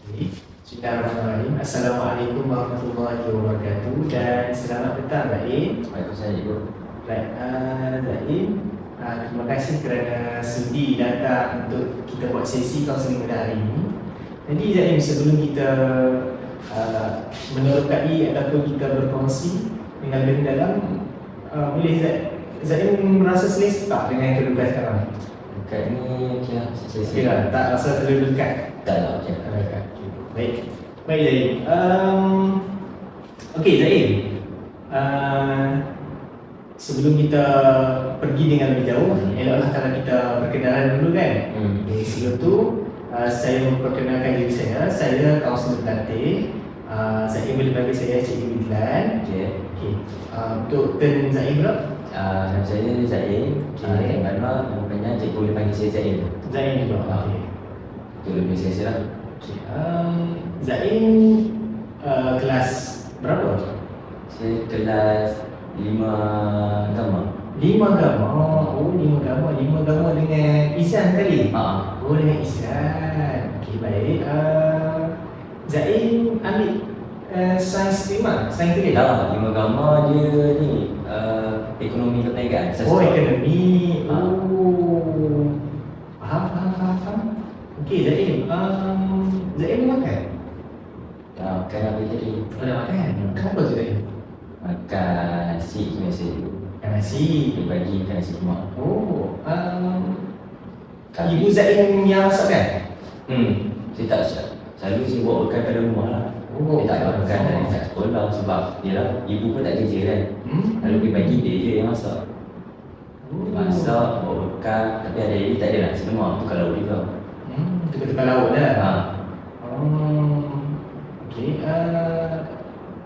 Bismillahirrahmanirrahim. Assalamualaikum warahmatullahi wabarakatuh dan selamat petang Zaim. Waalaikumsalam cikgu. Baik, Zaim, terima kasih kerana sudi datang untuk kita buat sesi kaunseling pada hari ini. Jadi Zaim, sebelum kita menerokai ataupun kita berkongsi dengan lebih dalam, boleh Zaim merasa selesa tak dengan kedudukan sekarang? Dekat ni okey lah. Okey lah, tak rasa terlalu dekat? Tak lah, okey. Baik, baik Zaim. Okey Zaim, sebelum kita pergi dengan lebih jauh, eloklah kalau kita perkenalan dulu kan. Okay, sebelum tu saya memperkenalkan diri saya kaunselor pelatih. Zaim boleh panggil saya Cikgu Idlan. Okey. Untuk turn Zaim pula. Nama saya Zaim. Okey. Nama panjang cikgu boleh panggil saya Zaim. Zaim juga. Okey. Itu lebih selesa lah. Okay. Zaim kelas berapa? Saya kelas 5 Agama. 5 agama. Oh, 5 agama. 5 agama dengan Izan kali? Oh, dengan Izan. Okey, baik. Zaim ambil sains lima, sains tiga. Tak, 5 Agama dia ni ekonomi perniagaan. Oh, ekonomi. Oh. Faham. Okey, Zaim. Zaim makan? Makan apa tadi? Ada makan. Kenapa tu Zaim? Makan nasi biasa dulu. Makan nasi. Pagi makan nasi lemak. Oh, Ibu Zaim yang masak kan? Saya tak selalu saya bawa bekal pada rumah lah. Oh, Dia tak bawa bekal dari kat sekolah sebab yelah, ibu pun tak kerja kan. Lalu pagi dia je yang masak. Dia masak, bawa bekal. Tapi hari-hari tak ada nasi lemak tu kalau juga. Tukar-tukar laut dah. Okey.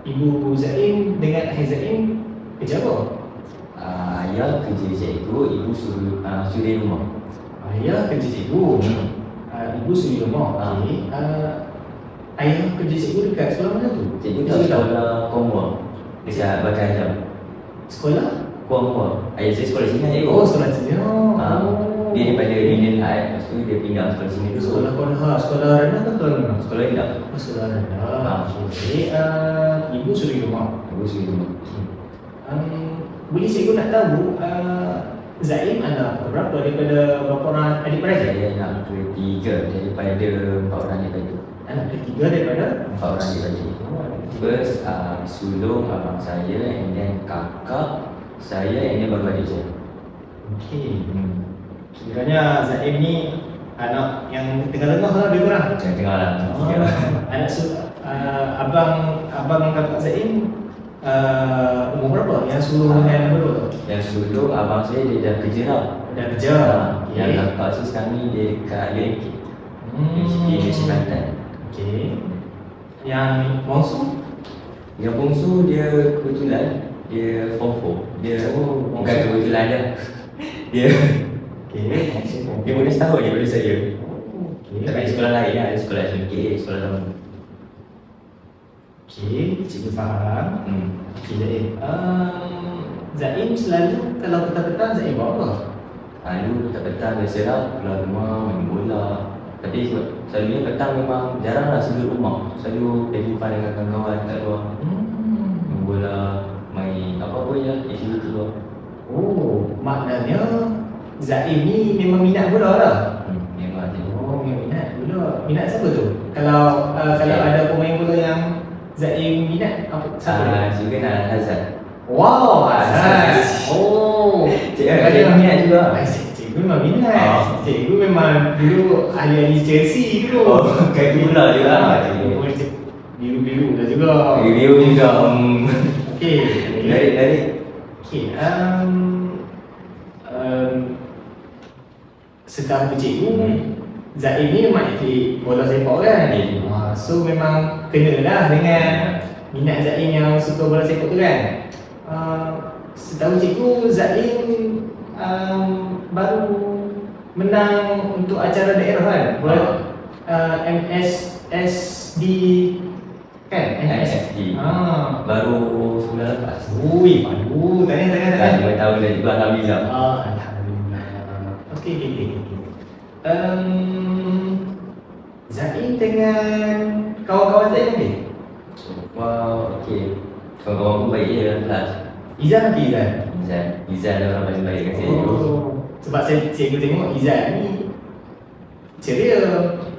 Ibu Zaim dengan ayah Zaim kerja apa? Ayah kerja cikgu, ibu suri rumah. Ayah kerja cikgu. Ibu suri rumah. Okey. Ayah kerja cikgu dekat sekolah mana tu? Cikgu tak sekolah Kuala dekat Bakar Jam. Sekolah? Kuala. Ayah saya sekolah sini cikgu. Oh, sekolah sini. Dia daripada Indian High, lepas tu dia pindah sekolah sini dulu. Sekolah Konha, sekolah rendah atau sekolah rendah? Sekolah rendah. Oh, sekolah rendah. Okey. Ibu suri rumah. Ibu suri rumah. Boleh cikgu nak tahu Zaim anak berapa daripada berapa orang adik-beradik? Saya anak ketiga daripada 4 orang adik-beradik. Anak ketiga daripada 4 orang adik-beradik. First, sulung abang saya, and then kakak saya, and then baru adik saya. Okey. Kiranya Zaim ni anak yang tengah-tengah lah lebih kurang. Tengah lah. Anak abang kakak Zaim umur berapa? Yang sulung dengan nombor 2 tu? Yang sulung abang saya dia dah kerja lah. Dah kerja. Yang kakak saya sekarang ni dia dekat UMK. Universiti Kelantan. Okey. Yang bongsu? Yang bongsu dia kebetulan dia form 4. Dia bukan kebetulan dah. Dia dia boleh setahun je daripada saya. Tapi sekolah lain lah, sekolah SMK, sekolah lama. Okey, cikgu faham. Okey, Zaim. Zaim selalu kalau petang-petang Zaim buat apa? Lalu petang-petang biasalah keluar rumah, main bola. Tapi selalunya petang memang jarang lah sebelum rumah. Selalu berjumpa dengan kawan-kawan kat luar. Main bola, main apa-apa je, aktiviti luar. Oh, maknanya Zaim ni memang minat bola lah. Memang ada. Oh, memang minat bola. Minat siapa tu? Kalau ada pemain bola yang Zaim minat, siapa? Juga nak Hazard. Wow, Azhar. Oh, Cikgu minat juga. Cikgu memang minat. Cikgu memang dulu ahli-ahli Chelsea dulu. Kaki bola juga. Biru-biru dah juga. Biru juga. Okey. Dari. Okey. Setahu cikgu, Zaim ni memang atlet bola sepak kan? So memang kenalah dengan minat Zaim yang suka bola sepak tu kan? Setahu cikgu, Zaim baru menang untuk acara daerah kan? MSSD kan? MSSD. Baru 9 lepas. Ui, malu. Tanya. 5 tahun dah juga, alhamdulillah. Alhamdulillah. Okey. Zain dengan kawan-kawan Zain okey? So far okay. Kawan-kawan aku baik je dalam kelas. Izan okey Izan? Izan adalah orang paling baik kat saya. Sebab cikgu tengok Izan ni ceria,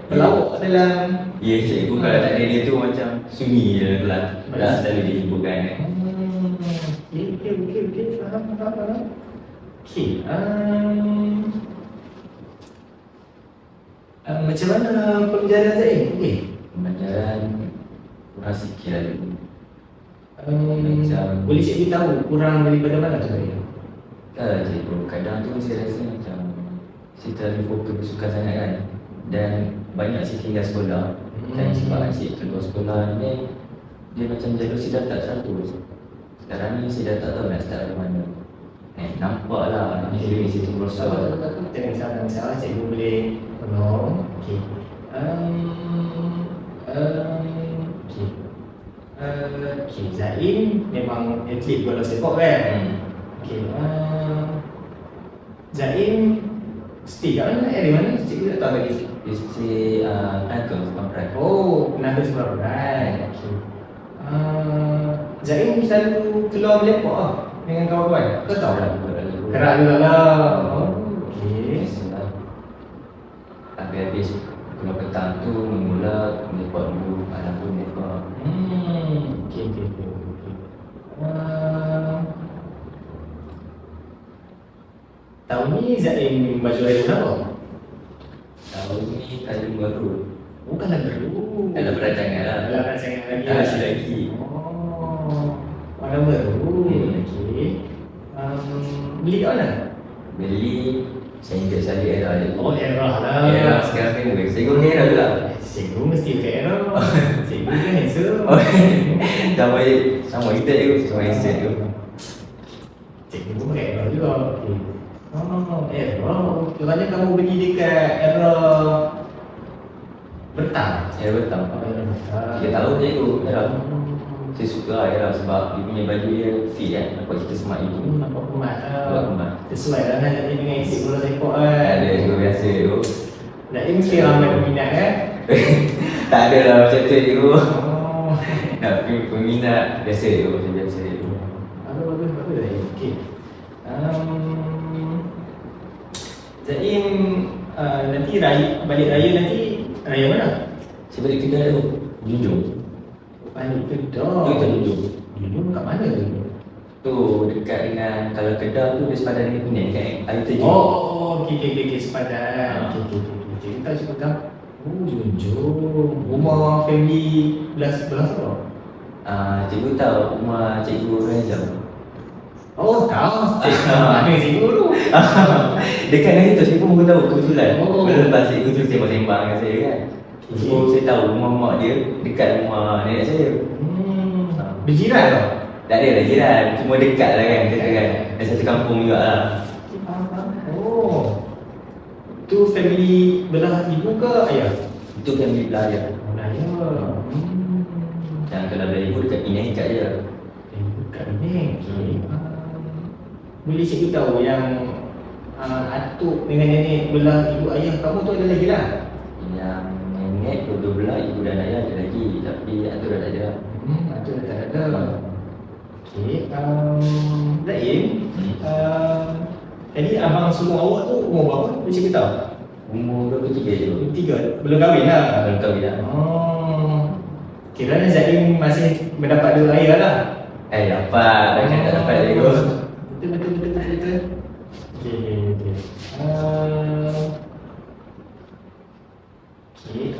pelawak dalam. Ya, cikgu kalau tak ada dia tu macam sunyi je dalam kelas. Tak selalu dia hiburkan. Okey. Faham. Okey. Macam mana pelajaran Zain? Okey. Pelajaran kurang sikit lah dulu. Boleh cikgu tahu kurang daripada mana tu Zain? Cikgu kadang tu saya rasa macam saya terlalu fokus bersukan sangat kan. Dan banyak saya tinggal sekolah. Dan sebab asyik keluar sekolah ni dia macam jalur saya dah tak 100. Sekarang ni saya dah tak tahu nak start dari mana. Nampak lah ini situ berosot. Jangan salah cikgu boleh tolong. Okey. Okey, Zain memang atlet bola sepak kan? Okey. Zain stay kat mana? Dari mana? Cikgu tak tahu lagi. Dia stay Tangkang sebab berat. Oh, Penanggal sebab berat. Okey. Zain selalu keluar melepak lah dengan kawan-kawan? Kau tahu lah? Kerak juga lah. Okey. Habis keluar petang tu mula melepak dulu. Malam tu melepak. Okey. Tahun ni Zain baju air berapa? Tahun ni kali baru. Bukan dah baru. Dalam perancangan lah. Dalam perancangan lagi. Masih lagi. Warna baru. Okey. Beli kat mana? Beli saya ingat saya era je. Oh, Era lah. Era sekarang famous. Saya guna era juga. Cikgu mesti ke Era. Cikgu kan handsome. Sama kita je. Sama instant tu. Cikgu pun pakai Era juga. Okey. Era. Kerana kamu beli dekat Era Bertang. Era Bertang. 3 tahun je tu era. Saya suka lah era sebab dia punya baju dia fit kan. Nampak kita smart itu. Nampak kemat. Nampak kemat. Sesuai lah nak dengan isi bola sepak kan. Ada juga biasa tu. Nak mesti ramai peminat kan. Tak ada lah macam tu je tu. Oh. Nak peminat biasa je tu. Macam biasa je tu. Bagus. Okey. Zain nanti balik raya nanti raya mana? Saya balik kedai tu. Junjung. Balik Kedah. Kita Junjung. Junjung kat mana tu? Tu dekat dengan kalau Kedah tu dia sepadan dengan Penang dekat air terjun. Okey, sepadan. Okey. Kita cuba tahu. Oh, Junjung. Rumah family belas apa? Cikgu tahu rumah cikgu Razam. Oh, tahu. Mana cikgu tu? Dekat dengan itu saya pun baru tahu kebetulan. Oh. Lepas cikgu tu sembang-sembang dengan saya kan. So saya tahu rumah mak dia dekat rumah nenek saya. Berjiran tau? Tak ada lah jiran, cuma dekat lah kan kata kan. Dan satu kampung juga lah. Oh. Tu family belah ibu ke ayah? Itu family belah dia. Ayah. Yang kalau belah ibu dekat Penang dekat je. Dekat Penang. Okey. Boleh cikgu tahu yang atuk dengan nenek belah ibu ayah kamu tu ada lagi lah? Yang nenek dua belah ibu dan ayah ada lagi. Tapi atuk dah tak ada. Atuk dah tak ada. Okey. Zain. Jadi abang semua awak tu umur berapa? Boleh cikgu tahu? Umur 23 je. 3. Belum kahwin lah? Belum kahwin lah. Kiranya Zain masih mendapat 2 ayah lah? Dapat. Macam tak dapat lagi tu. Betul. Okey.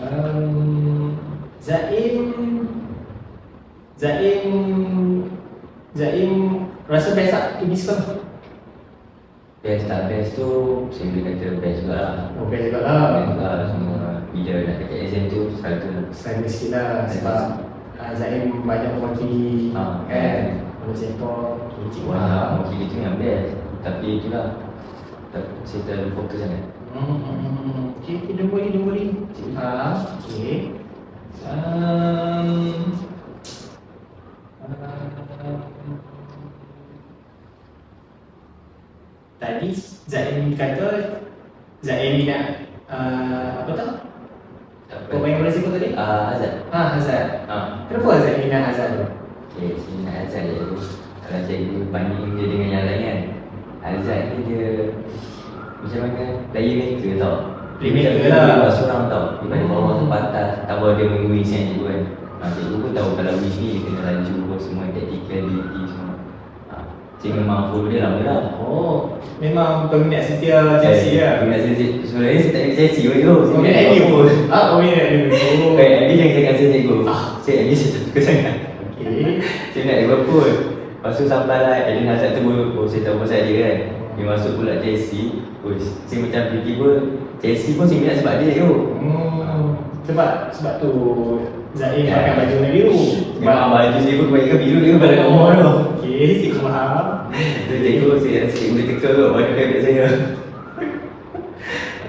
Zain rasa best tak pergi sekolah? Best tak best tu, saya boleh kata best juga lah. Oh, best juga lah. Best juga lah semua. Bila nak dekat exam tu, struggle. Struggle sikit lah sebab Zain banyak mewakili kan. Kalau sepak, cikgu lah. Mungkin itu yang best. Tapi itulah, saya terlalu fokus sangat. Okey, don't worry. Cikgu faham. Okey. Tadi Zain kata Zain minat apa tu? Azad. Azad. Ah. Kenapa Azad minat Azad tu? Okay, saya nak Azad je tu. Kalau cikgu banding dia dengan yang lain kan, Azad ni dia macam mana playmaker tau. Playmaker Dia lah. buat seorang tau. Daripada bawah sampai atas. Tambah dia main wings kan cikgu kan. Cikgu pun tahu kalau wings ni dia kena laju apa semua, tactical ability semua. Cikgu memang follow dia lama lah. Oh, memang peminat setia Chelsea lah. Peminat Chelsea. Sebenarnya saya tak minat Chelsea pun tu. Oh, minat MU. Minat MU. MU yang saya kata cikgu. Saya MU saya tak suka sangat. Okay. Saya minat Liverpool. Lepas tu sampai lah Eden Hazard tu saya tahu pasal dia kan. Dia masuk pula Chelsea. Saya macam fikir pun Chelsea pun saya minat sebab dia tu. Sebab tu Zain pakai baju warna biru. Memang baju saya pun kebanyakan biru dia pada nombor tu. Okay, cikgu faham. Tu cikgu saya rasa cikgu boleh teka kot baju favourite saya.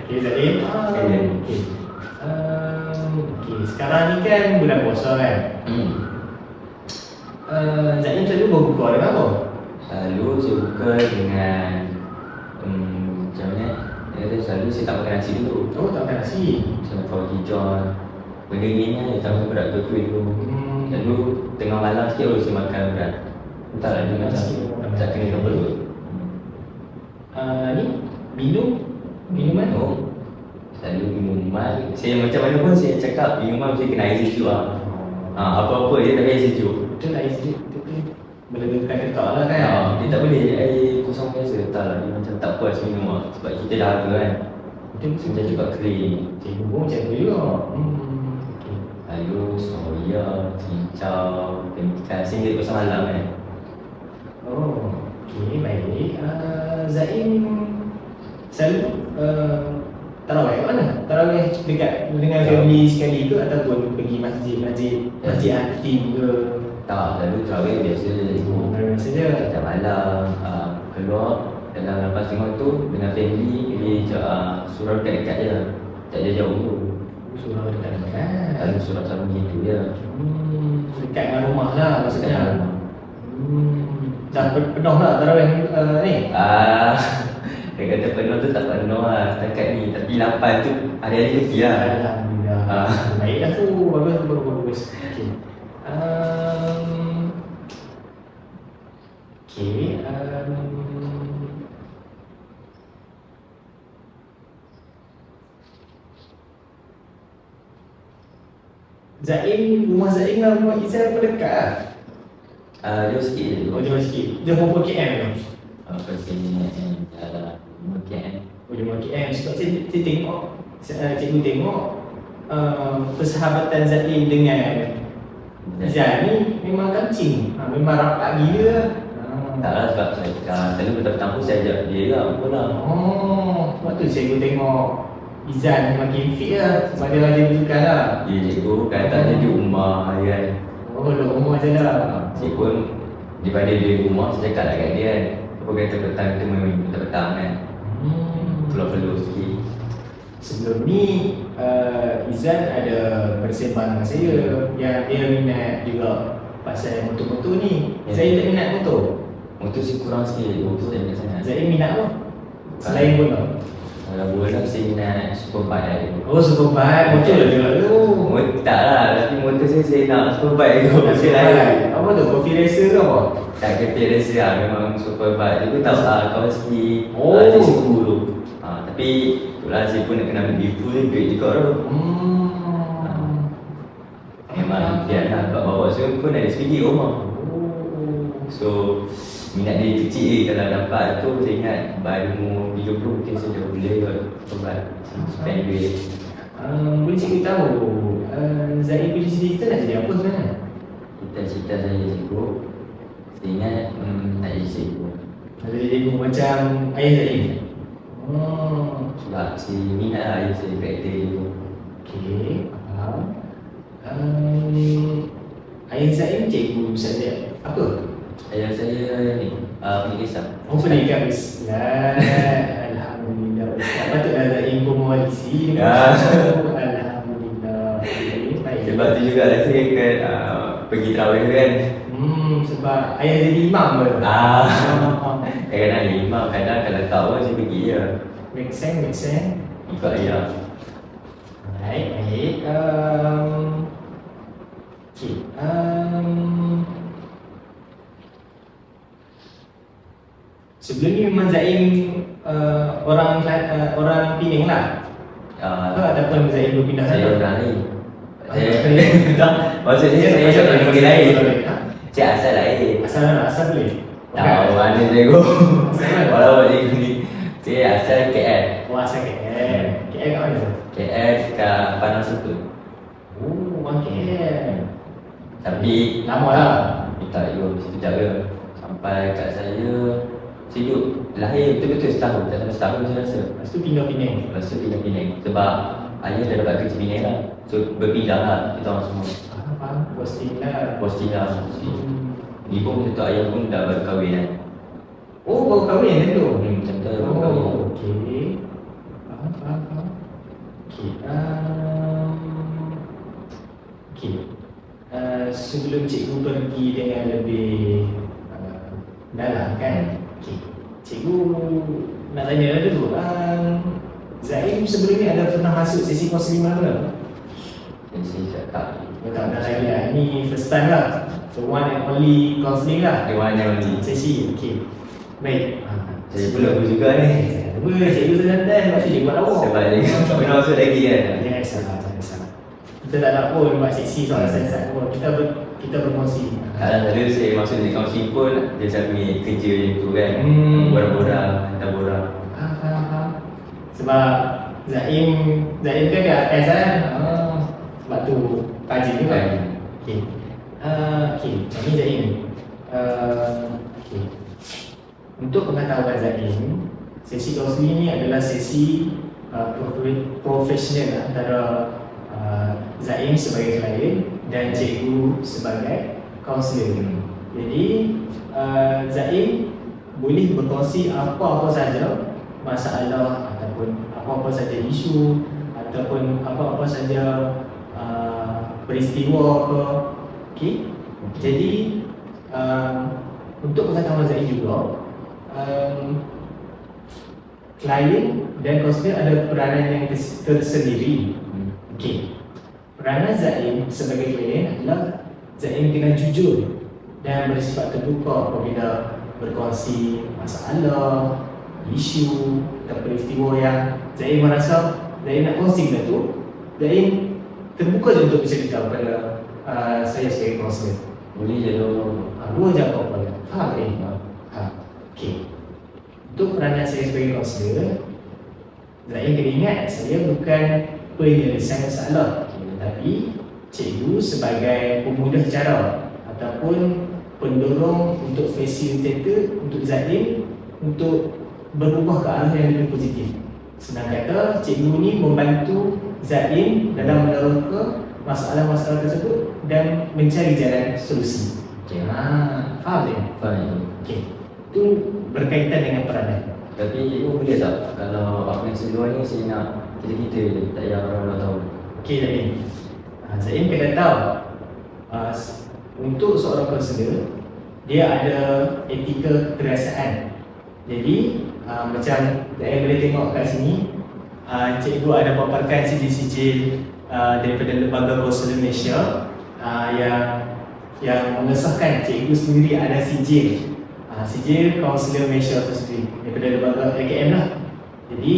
Okay Zain. Okay. Okay, sekarang ni kan bulan puasa kan. Zain selalu berbuka dengan apa? Selalu saya buka dengan macam mana? Selalu saya tak makan nasi dulu. Oh, tak makan nasi. Saya makan roti john. Benda ni tak berat ke kuih tu. Lalu tengah malam sikit baru saya makan berat. Entahlah dia macam tak kena dengan perut. Ni minuman? Oh, selalu minuman. Saya macam mana pun saya cakap minuman mesti kena air sejuk lah. Apa-apa je tapi air sejuk. Betul lah air sejuk. Melegakan ketak lah kan. Dia tak boleh air kosong biasa. Tak lah, dia macam tak puas minum lah. Sebab kita dah ada kan. Betul Macam juga kering. Cikgu pun macam tu juga. Lalu soya, cincau, ikan singgit pasal malam kan. Oh, okay, baik. Zain selalu tarawih kat mana? Tarawih dekat dengan family sekali ke ataupun pergi masjid aktif ke? Tak, lalu terawih biasa je. Biasa je. Setiap malam keluar dalam lepas tengok tu dengan family pergi surau dekat-dekat je. Tak jauh tu. Surau dekat-dekat. Lalu surau sama gitu je. Dekat dengan rumah lah maksudnya. Dah penuh lah tarawih ni? Dia kata penuh tu tak penuh lah setakat ni. Tapi 8 tu hari-hari lagi lah. Alhamdulillah. Baik lah tu, bagus. Okay. Rumah Zain dengan rumah Izal pun dekat lah? Jauh sikit je. Jauh sikit. Dia berapa KM tu? Apa sini dalam 5 km. Oh, 5 km. Sebab saya tengok, cikgu tengok persahabatan Zain dengan Izal ni memang kancing. Memang rapat gila. Tak lah sebab saya selalu petang-petang pun saya ajak dia lah apa lah. Sebab tu cikgu tengok Izan makin fit lah sebab dia rajin bersukan lah. Ya cikgu kadang-kadang dia di rumah je kan. Oh, duduk rumah je lah. Cikgu pun daripada dia di rumah saya cakap lah kat dia kan. Apa kata petang kita main petang kan. Perlu-perlu sikit. Sebelum ni Izan ada bersembang dengan saya yang dia minat juga pasal motor-motor ni. Saya tak minat motor. Motor sih kurang sikit, motor saya minat sangat. Saya minat apa? Selain bola. Kalau bola saya minat superbike lah. Oh, superbike, motor lah juga tu. Tak lah, tapi motor saya nak superbike tu. Motor lain. Apa tu, coffee racer ke apa? Tak kata racer lah, memang superbike. Dia pun tahu lah Kawasaki, Oh. JC10 tu. Tapi itulah saya pun nak kena ambil full je, duit juga tu. Memang impian lah, sebab bawa saya pun ada speedy rumah. So, minat dia kecil je. Kalau dapat tu saya ingat baru umur 30 mungkin saya dah boleh kot sobat spend duit. Boleh cikgu tahu Zain punya cita-cita nak jadi apa sebenarnya? Cita-cita saya cikgu, saya ingat nak jadi cikgu. Nak jadi cikgu macam ayah Zain? Sebab saya minat lah ayah saya karakter dia. Okay, faham. Ayah Zain cikgu subjek apa? Ayah saya ni, penulisan. Oh, pendidikan Islam. Alhamdulillah. Patutlah Zain pun mewarisi. Alhamdulillah. Baik. Sebab tu juga lah saya kan pergi terawih kan. Sebab ayah jadi imam ke? Kadang-kadang imam, kadang kalau tak pun saya pergi je. Make sense. Ikut ayah. Baik. sebelum ni memang Zaim orang Penang lah. Ataupun Zaim berpindah Saya sana? orang lain. Saya Tak. maksudnya saya tak panggil lain. Saya asal lain. Asal boleh? Tahu mana cikgu. Asal mana? Walaupun cikgu ni. Saya asal KL. Oh, asal KL. KL kat mana? KL kat Panang Suku. Oh, orang KL. Tapi Lama lah. Tak ikut sekejap je. Sampai kat saya duduk lahir betul-betul setahun. Tak sampai setahun saya rasa. Lepas tu pindah Penang. Lepas tu pindah Penang. Sebab ayah dah dapat kerja Penang lah. So berpindah lah kita orang semua. Faham? Posting lah. Posting lah. Ibu pun tentu ayah pun dah baru kahwin kan. Oh, baru kahwin kan tu? Macam tu baru kahwin. Oh, okey. Faham. Okey. Okey. Sebelum cikgu pergi dengan lebih dalam kan. Okey. Cikgu nak tanya dulu. Zaim sebelum ni ada pernah masuk sesi kaunseling mana? Jadi saya cakap Tak pernah lagi lah. Ini first time lah. The one and only counselling lah. The one and only. Sesi, okey. Baik. Saya belum juga ni. Cikgu santai, sebab tu cikgu buat awak. Sebab dia tak pernah masuk lagi kan. Jangan salah. Kita tak nak pun buat seksi soal sesat pun. Kita berkongsi. Kadang-kadang saya masuk di kaunseling pun dia sambil kerja macam tu kan. Borang-borang, hantar borang. Faham. Sebab Zaim kan dia AS kan. Sebab tu kaji tu kan. Okey. Macam ni Zaim. Okey. Untuk pengetahuan Zaim, sesi kaunseling ni adalah sesi profesional antara Zaim sebagai klien dan cikgu sebagai kaunselor. Jadi Zaim boleh berkongsi apa-apa saja masalah ataupun apa-apa saja isu ataupun apa-apa saja peristiwa ke. Okey. Jadi untuk pengetahuan Zaim juga, klien dan kaunselor ada peranan yang tersendiri. Okey. Peranan Zaim sebagai klien adalah Zaim kena jujur dan bersifat terbuka apabila berkongsi masalah, isu atau peristiwa yang Zaim merasa Zaim nak kongsi benda tu. Zaim terbuka je untuk bercerita kepada saya sebagai kaunselor. Boleh je tu. Dua je apa-apa. Faham tak? Okey. Untuk peranan saya sebagai kaunselor, Zaim kena ingat saya bukan penyelesaian masalah, tetapi cikgu sebagai pemudah cara ataupun pendorong untuk fasilitator untuk Zaim untuk berubah ke arah yang lebih positif. Senang kata, cikgu ni membantu Zaim dalam meneroka masalah-masalah tersebut dan mencari jalan solusi. Faham tak? Faham. Okey. Itu berkaitan dengan peranan. Tapi cikgu boleh tak kalau apa yang seluar ni saya nak kita je, tak payah orang-orang tahu. Okey Zaim. Zaim kena tahu untuk seorang kaunselor dia ada etika kerasaan. Jadi macam Zaim boleh tengok kat sini, cikgu ada paparkan sijil-sijil daripada Lembaga Kaunselor Malaysia yang mengesahkan cikgu sendiri ada sijil Kaunselor Malaysia tu sendiri daripada lembaga AKM lah. Jadi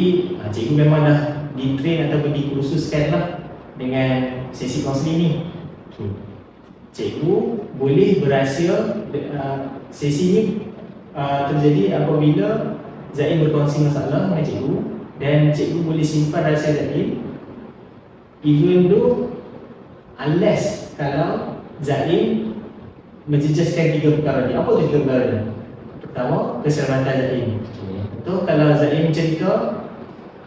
cikgu memang dah di-train ataupun dikursuskan lah dengan sesi kaunseling ni. Okay. Cikgu boleh berahsia sesi ni terjadi apabila Zaim berkongsi masalah dengan cikgu dan cikgu boleh simpan rahsia Zaim even though unless kalau Zaim menjejaskan 3 perkara ni. Apa tu 3 perkara ni? Pertama, keselamatan Zaim. Betul, kalau Zaim cerita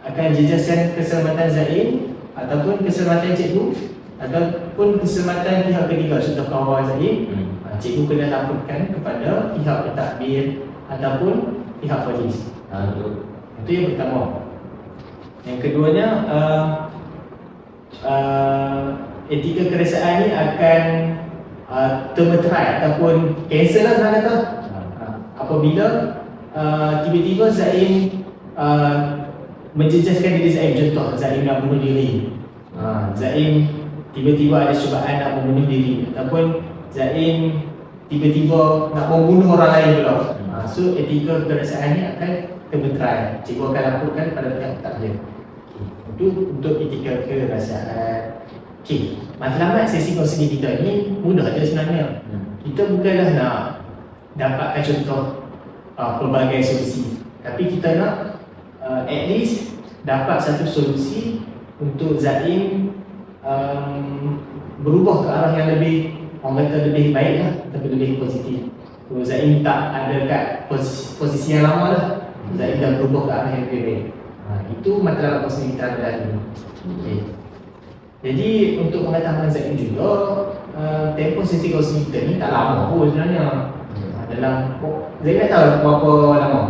akan jejaskan keselamatan Zaim ataupun keselamatan cikgu ataupun keselamatan pihak ketiga, contoh kawan Zaim, cikgu kena laporkan kepada pihak pentadbir ataupun pihak polis. Itu yang pertama. Yang keduanya, etika kerasaan ni akan termeterai ataupun cancel lah nak kata apabila tiba-tiba Zaim menjejaskan diri Zaim. Contoh, Zaim nak bunuh diri, Zaim tiba-tiba ada cubaan nak membunuh diri, ataupun Zaim tiba-tiba nak membunuh orang lain pula. So etika kekerasaan ni akan terberterai. Cikgu akan laporkan pada pihak takdir. Untuk etika kekerasaan. Okey, matlamat sesi kaunseling kita ni mudah je sebenarnya. Kita bukanlah nak dapatkan contoh pelbagai solusi, tapi kita nak at least dapat satu solusi untuk Zaim berubah ke arah yang lebih, orang kata lebih baik lah, tapi lebih positif. So, Zaim tak ada kat posisi yang lama lah, Zaim dah berubah ke arah yang lebih baik. Itu matlamat kaunseling kita pada hari ini. Okay. Jadi untuk pengetahuan Zaim juga, tempoh sesi kaunseling kita ni tak lama pun sebenarnya. Dalam, Zaim dah tahu berapa lama?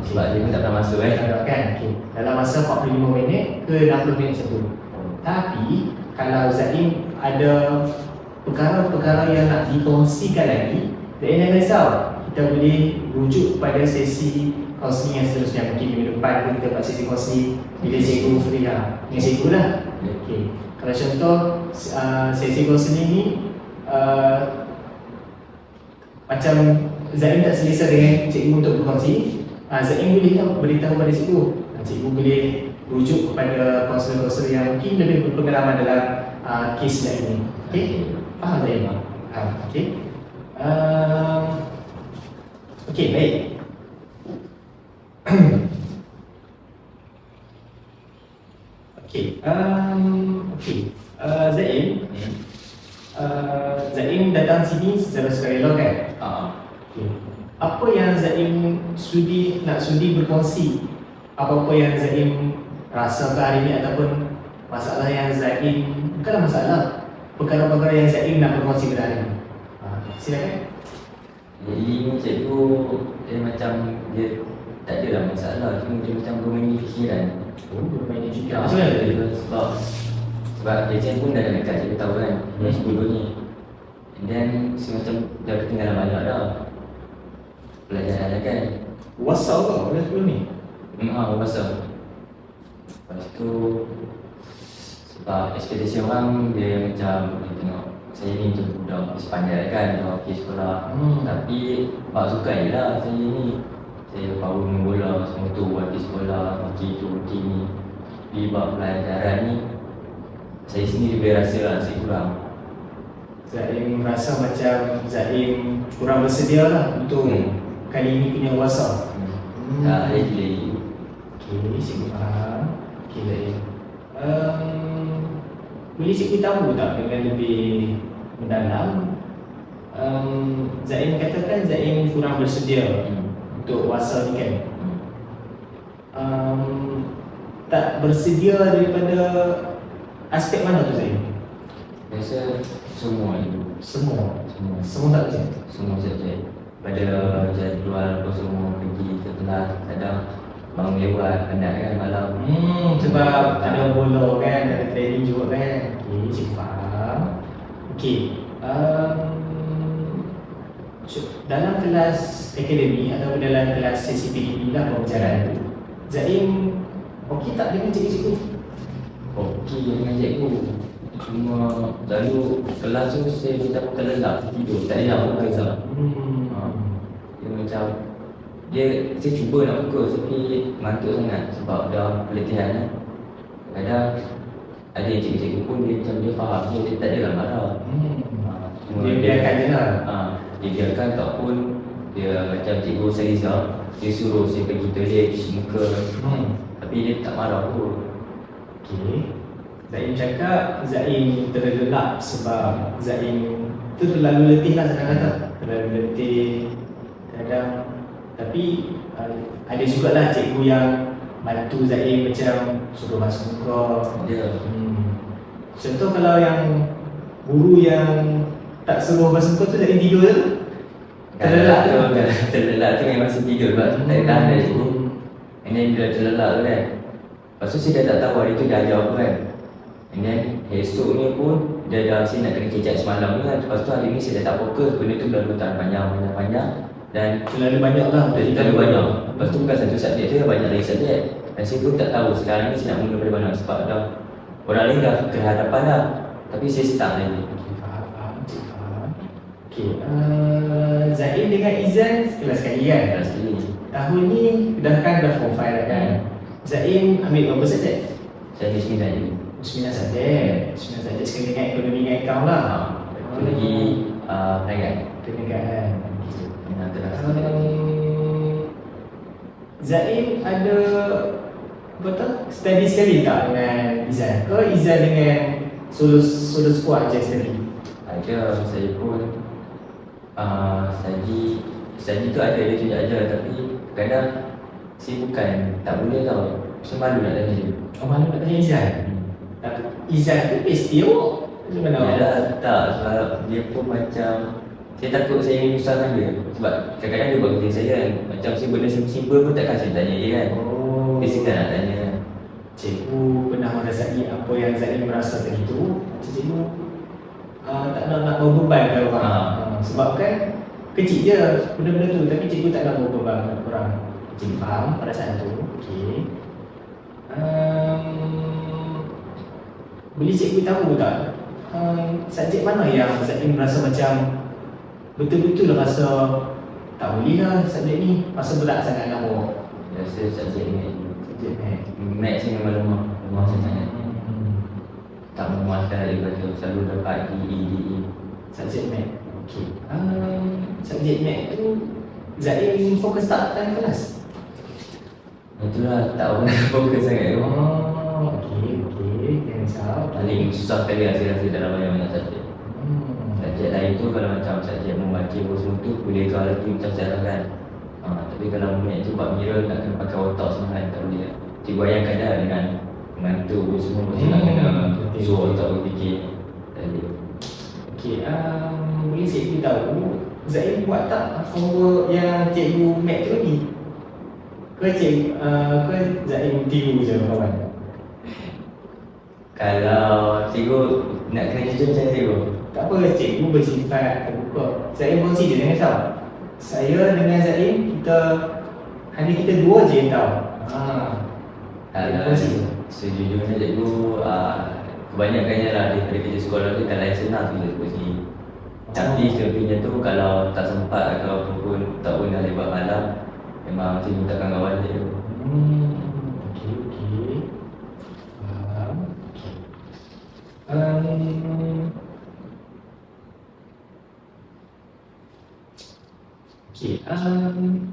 Sebab dia pun tak pernah masuk kan? Okay. Dalam masa 45 minit ke 60 minit satu. Tapi kalau Zaim ada perkara-perkara yang nak dikongsikan lagi, Zaim jangan risau. Kita boleh rujuk pada sesi kaunseling yang seterusnya. Mungkin minggu depan kita buat sesi kaunseling bila cikgu free lah. Dengan cikgu lah. Okay. Kalau contoh sesi kaunseling ni macam Zaim tak selesa dengan cikgu untuk berkongsi, Zaim boleh beritahu pada cikgu. Cikgu boleh rujuk kepada kaunselor-kaunselor yang mungkin lebih berpengalaman dalam kes Zaim ini. Okey? Faham Zaim? Okey. Okey, baik. Okey. Zaim. Zaim datang sini secara sukarela kan? Okay. Apa yang Zaim sudi berkongsi? Apa-apa yang Zaim rasa ke hari ini ataupun masalah yang Zaim, bukanlah masalah, perkara-perkara yang Zaim nak berkongsi pada hari ini. Silakan. Jadi cikgu dia macam dia tak ada lah masalah, cuma dia macam bermain fikiran. Bermain fikiran. Macam mana? Sebab dia pun dah dekat cikgu tahu kan, yang 10 ni. And then macam dah ketinggalan banyak dah pelajaran kan. WhatsApp ke pada sebelum ni? WhatsApp. Lepas tu sebab ekspektasi orang dia macam dia tengok saya ni macam budak sepandai kan, dia pergi sekolah. Tapi Pak suka je lah saya ni. Saya baru main bola semua tu, pergi sekolah, pergi tu, pergi ni. Di bab pelajaran ni saya sendiri boleh rasa lah saya kurang. Zaim rasa macam Zaim kurang bersedia lah untuk kali ini punya WhatsApp. Tak ada delay. Okay, cikgu faham. Okay, Zaim. Boleh cikgu tahu tak dengan lebih mendalam? Zaim katakan Zaim kurang bersedia untuk WhatsApp ni kan? Tak bersedia daripada aspek mana tu Zaim? Biasa semua itu. Semua tak macam? Semua subjek. Pada jadual apa semua pergi setelah kadang bangun lewat penat kan malam. Sebab ada bola kan, ada training juga kan. Okay, cikgu faham. Okay, dalam kelas akademi atau dalam kelas sesi PDP lah pembicaraan tu, Zaim okey tak dengan cikgu-cikgu? Okey dengan cikgu. Cuma lalu kelas tu saya macam terlelap tidur, tak ada nak fokus lah. Dia macam saya cuba nak fokus tapi ngantuk sangat sebab dah pelatihan kan. Kadang ada yang cikgu-cikgu pun dia macam dia faham, dia tak adalah marah. Dia biarkan je lah. Dia biarkan tak pun dia macam cikgu Saliza, dia suruh saya pergi toilet cuci muka. Tapi dia tak marah pun. Okay. Zaim cakap Zaim terlelap sebab Zaim terlalu letih lah senang kata. Terlalu letih kadang. Tapi ada jugalah cikgu yang bantu Zaim macam suruh basuh muka. Contoh kalau yang guru yang tak suruh basuh muka tu Zaim tidur je. Terlelap tu. Terlelap tu memang masih tidur sebab tak tahan dari cikgu. And then bila terlelap tu kan, lepas tu saya dah tak tahu hari tu dah ajar apa kan. And then esok ni pun dia dah saya nak kena kecap semalam ni kan. Lepas tu hari ni saya dah tak fokus, benda tu dah letak panjang dan terlalu banyak lah. Terlalu banyak. Lepas tu bukan satu subjek tu, banyak lagi subjek. Dan saya pun tak tahu sekarang ni saya nak mula dari mana sebab dah orang lain dah ke hadapan dah. Tapi saya start lagi. Faham. Okey, Zain dengan Izan sekelas sekali kan? Kelas sekali. Tahun ni dah form 5 dah kan? Zain ambil berapa subjek? Saya ambil 9 je. 9 subjek. 9 subjek sekali dengan ekonomi dengan account lah. Itu lagi perniagaan. Perniagaan. Yang kelas sekali. Zain ada study sekali tak dengan Izan? Ke Izan dengan solo squad je study? Ada, saya pun study tu ada, dia tunjuk ajar, tapi kadang saya bukan tak boleh tau. Saya malu nak tanya dia. Oh, malu nak tanya Izan? Tapi Izan tu pasti awak? Macam mana? Yalah, tak, sebab dia pun macam saya takut saya ingin menyusahkan dia. Sebab kadang-kadang dia buat kerja saya kan. Macam saya benda simple pun takkan saya tanya dia kan. Dia suka nak tanya. Cikgu pernah merasai apa yang Zain merasa tadi tu. Macam cikgu tak nak membebankan orang. Sebab kan kecil je benda-benda tu, tapi cikgu tak nak membebankan orang. Cikgu faham perasaan tu. Okey. Boleh cikgu tahu tak subjek mana yang Zain merasa macam betul-betul rasa tak boleh lah subjek ni, masa berat sangat nak bawa? Rasa subjek ni, Subjek Maths ni memang lemah sangat. Tak memuaskan daripada selalu dapat E. Subjek Math. Okey. Subjek Math tu Zain fokus tak dalam kelas? Itulah tak pernah fokus sangat tu. Okey. Jangan risau. Paling susah kali lah saya rasa dalam banyak-banyak subjek. Subjek lain tu kalau macam subjek membaca apa semua tu boleh kau lagi macam cara kan. Tapi kalau Math tu buat mira nak kena pakai otak semua tak boleh. Cikgu bayangkan dah dengan mengantuk semua mesti nak kena suruh otak berfikir. Okey, boleh cikgu tahu Zain buat tak homework yang cikgu Math tu ni? Ke Zain tiru je kawan? Kalau cikgu nak kena jujur macam cikgu. Tak apa, cikgu bersifat terbuka. Zain kongsi je, jangan risau. Saya dengan Zain, hanya kita dua je yang tahu. Sejujurnya cikgu kebanyakannya lah daripada kerja sekolah tu kalau yang senang tu cikgu sini. Tapi selebihnya tu kalau tak sempat atau pun tak pun dah lebat malam, memang cikgu takkan kawan je. Okey. Faham. Okey,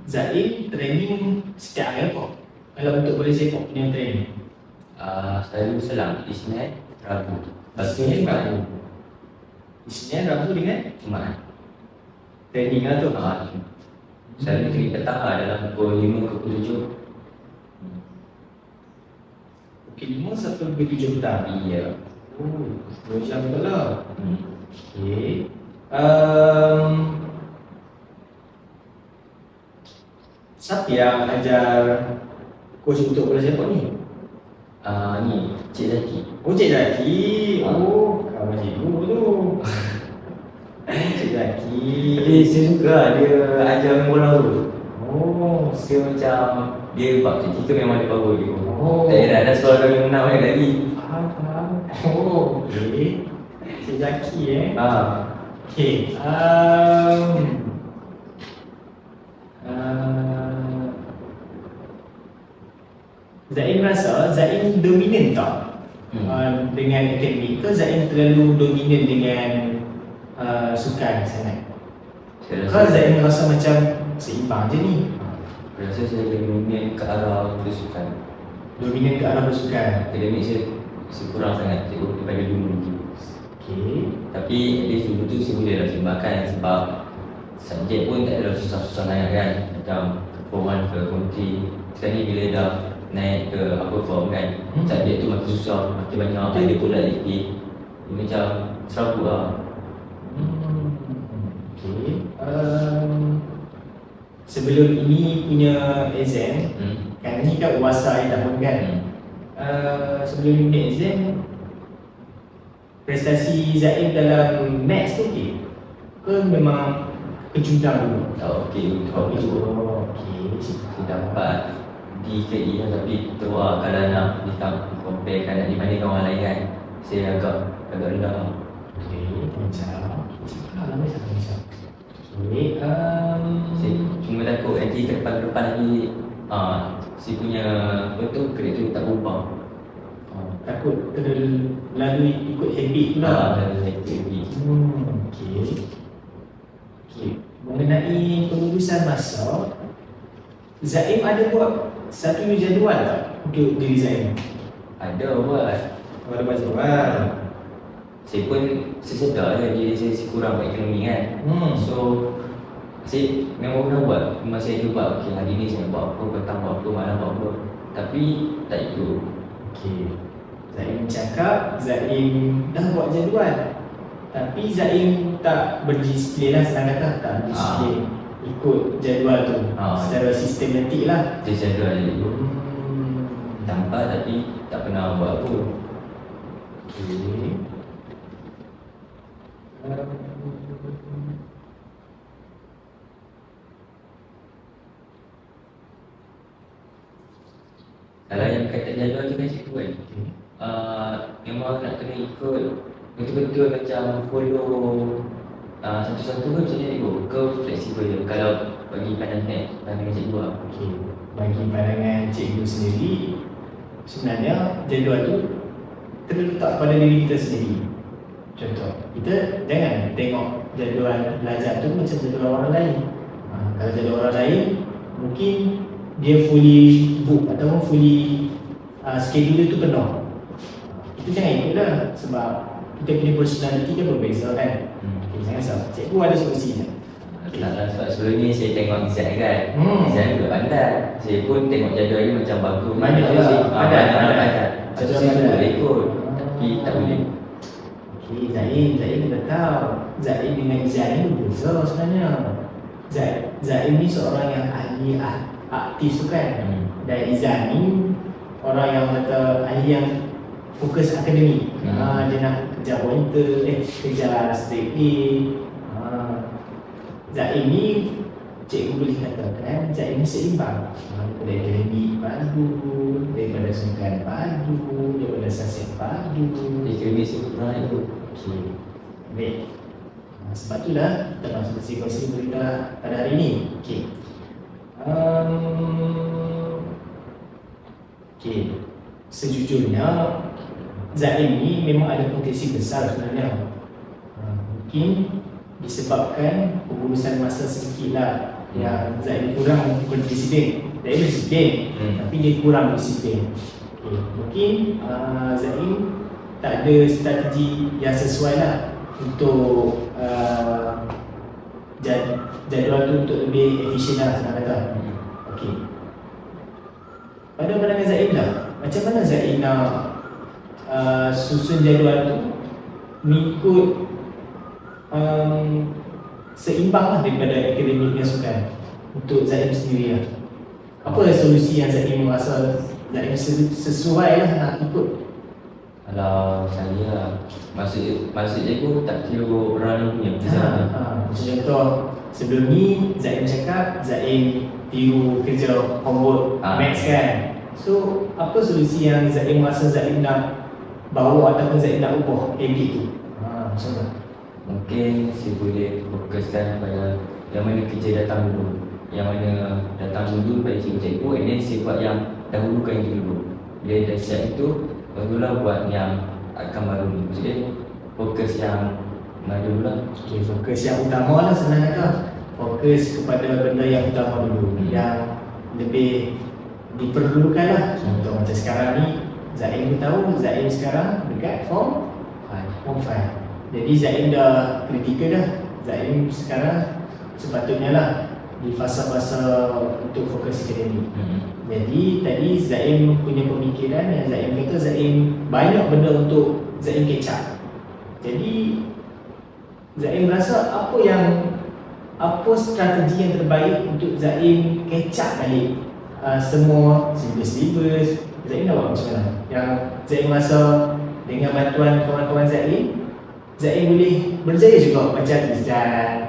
Zain training setiap hari apa? Kalau untuk boleh sepak punya training? Selalu selang Isnin, Rabu. Isnin, Rabu. Isnin, Rabu dengan Jumaat. training lah tu? Selalu training petang lah dalam pukul 5 ke pukul 7. Pukul 5 sampai pukul 7 petang? Iya. 2 jam betul lah. Okey. Siapa yang ajar coach untuk bola sepak ni? Ni Cik Zaki. Oh, Cik Zaki. Oh, kawan cikgu tu. Cik Zaki. Tapi saya suka lah dia ajar main bola tu. Oh, Dia macam dia bab ketika memang dia power gitu. Oh. Tak kira ada sekolah kami menang banyak lagi. faham. Oh, okey. Cik Zaki Okey. Zain rasa Zain dominan tak dengan akademik ke Zain terlalu dominan dengan sukan sangat? Saya Ke rasa Zain rasa macam seimbang je ni? saya rasa saya lebih dominan ke arah bersukan. Dominan ke arah bersukan. Akademik saya kurang sangat cikgu daripada dulu lagi. Okey. Tapi at least dulu tu saya boleh lah seimbangkan sebab subjek pun tak ada susah-susah sangat kan. Macam form 1 ke form 3. Sekarang ni bila dah naik ke upper form kan, subjek tu makin susah, makin banyak ada pula lagi. Dia macam serabut lah. Okey. Sebelum ini punya exam, kan ni kan UASA yang tahun kan. Sebelum ini punya exam, prestasi Zain dalam maths tu okey? Ke memang kejutang dulu? Tak okey untuk Okey. itu. Okey. Saya dapat D ke E kan, tapi teruk lah kalau nak compare kan, nak dibandingkan orang lain kan, saya agak rendah. Okey, macam. Cakap lah macam. lagi ke depan lagi si punya apa tu kereta tu tak berubah. Takut terlalu ikut habit pula. Lagi. Okey. Mengenai pengurusan masa, Zaim ada buat satu jadual tak untuk diri Zaim? Ada buat. Ada buat jadual. Saya pun sedar je diri saya kurang ekonomi kan. So saya memang pernah buat. Memang saya cuba, okay, hari ni saya nak buat apa, petang buat apa, malam buat apa. Tapi tak ikut. Okey. Zaim cakap Zaim dah buat jadual, tapi Zaim tak berdisiplin lah, senang kata tak berdisiplin ikut jadual tu secara sistematik lah. Dia jadual je nampak tapi tak pernah buat apa. Okey. Kalau yang kata jadual tu kan cikgu kan, memang nak kena ikut betul-betul macam follow satu-satu ke macam ni ke fleksibel je kalau bagi pandangan cikgu lah. Okey. Bagi pandangan cikgu sendiri, sebenarnya jadual tu terletak pada diri kita sendiri. Contoh, kita jangan tengok jadual belajar tu macam jadual orang lain. Kalau jadual orang lain, mungkin dia fully book ataupun fully schedule dia tu penuh. Itu jangan ikutlah sebab kita punya personality kan berbeza kan. Okay, jangan salah. Cikgu ada solusinya. Tak, sebab sebelum ni saya tengok Izan kan. Izan juga pandai. Saya pun tengok jadual dia macam bagus. Banyak lah. Pandai. Lepas tu saya cuba ikut tapi tak boleh. Okay, Zaim kita tahu Zaim dengan Izan ni berbeza sebenarnya. Zaim ni seorang yang ahli aktif tu kan. Dan Izan ni orang yang kata ahli yang fokus akademik. Dia nak kejar pointer, kejar straight A. Zaim ni cikgu boleh katakan Zaim ni seimbang. Daripada akademik padu, daripada sukan padu, daripada sains padu. Akademik saya pernah itu. Okey. Baik. Sebab itulah kita masuk ke kongsi berita pada hari ini. Okey. Okey. Sejujurnya Zaim ni memang ada potensi besar sebenarnya. Mungkin disebabkan pengurusan masa sedikit lah yang Zaim kurang berdisiplin. Zaim berdisiplin tapi dia kurang berdisiplin. Okay. Mungkin Zaim tak ada strategi yang sesuai lah untuk jadual tu untuk lebih efisien lah senang kata. Okay. Pada pandangan Zaim lah, macam mana Zaim nak susun jadual tu mengikut seimbang lah daripada akademik dan sukan untuk Zaim sendiri lah. Apa solusi yang Zaim rasa Zaim sesuai lah nak ikut? Kalau saya maksud cikgu tak kira orang punya macam contoh sebelum ni Zaim cakap Zaim tiru kerja homework maths kan. So apa solusi yang Zaim rasa Zaim nak bawa ataupun Zaim nak ubah habit tu? Macam mana? Mungkin saya boleh fokuskan pada yang mana kerja datang dulu. Yang mana datang dulu pada cikgu-cikgu, and then saya buat yang dahulukan itu dulu. Bila dah siap itu, barulah buat yang akan baru ni. Maksudnya fokus yang mana dulu lah. Okay, fokus yang utama lah senang kata. Fokus kepada benda yang utama dulu, yang lebih diperlukan lah. Contoh macam sekarang ni, Zaim tahu Zaim sekarang dekat form 5. Jadi Zaim dah kritikal dah. Zaim sekarang sepatutnya lah di fasa-fasa untuk fokus akademik. Jadi tadi Zaim punya pemikiran yang Zaim kata Zaim banyak benda untuk Zaim catch up. Jadi Zaim rasa apa strategi yang terbaik untuk Zaim catch up balik semua silibus. Zaim dah buat macam mana? Yang Zaim rasa dengan bantuan kawan-kawan Zaim boleh berjaya juga macam Izan,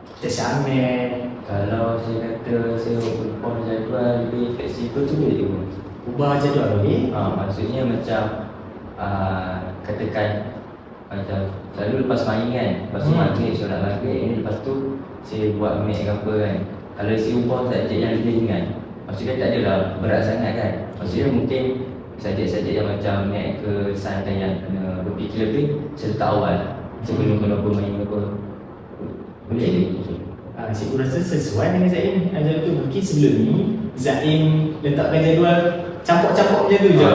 macam Syamil. Kalau saya kata saya ubah jadual lebih fleksibel tu boleh juga. Ubah jadual boleh? Maksudnya macam katakan macam selalu lepas main kan. Lepas tu maghrib solat maghrib ni, lepas tu saya buat ambil ke apa kan. kalau si ubah subjek yang lebih ringan, maksudnya tak adalah berat sangat kan. Maksudnya mungkin subjek-subjek yang macam math ke sains yang kena berfikir lebih, saya letak awal sebelum kena bermain apa. Boleh je. Cikgu rasa sesuai dengan Zaim ajar tu. Mungkin sebelum ni Zaim letakkan jadual campur-campur macam tu je.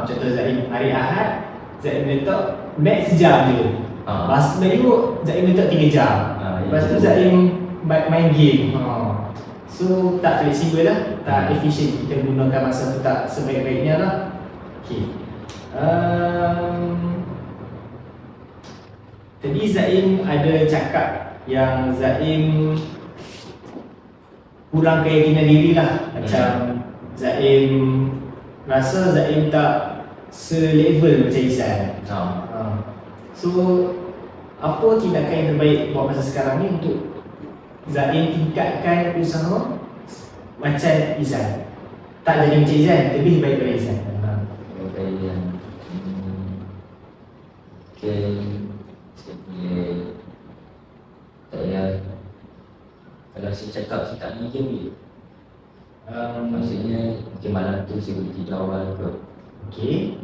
Contoh Zaim hari Ahad, Zaim letak math sejam je. Lepas Melayu Zaim letak 3 jam. Lepas tu Zaim main game. So tak fleksibel lah, tak efisien kita gunakan masa tu tak sebaik-baiknya lah. Okay. Tadi Zaim ada cakap yang Zaim kurang keyakinan diri lah. Macam Zaim rasa Zaim tak selevel macam Izan. So apa tindakan yang terbaik buat masa sekarang ni untuk Zaim tingkatkan usaha macam Izan? Tak jadi macam Izan, lebih baik daripada Izan. Okay. Saya kalau saya cakap saya tak main game je. Maksudnya mungkin malam tu saya boleh tidur awal ke. Okay.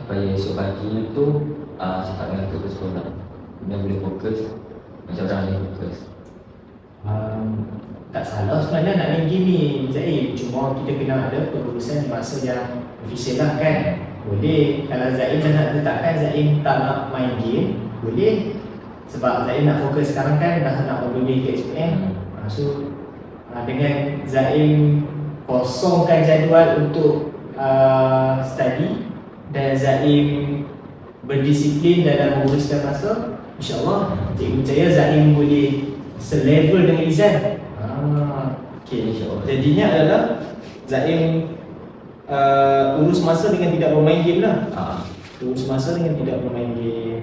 Supaya esok paginya tu saya tak mengantuk ke sekolah. Kemudian boleh fokus macam orang lain fokus. Tak salah sebenarnya nak main game ni Zaim, cuma kita kena ada pengurusan di masa yang efisien lah kan. Boleh, kalau Zaim nak letakkan Zaim tak nak main game, boleh. Sebab Zaim nak fokus sekarang kan, dah nak lebih ke SPM. So dengan Zaim kosongkan jadual untuk study dan Zaim berdisiplin dalam menguruskan masa, InsyaAllah cikgu percaya Zaim boleh selevel dengan Izan. Okay. Jadinya adalah Zaim urus masa dengan tidak bermain game lah. Urus masa dengan tidak bermain game.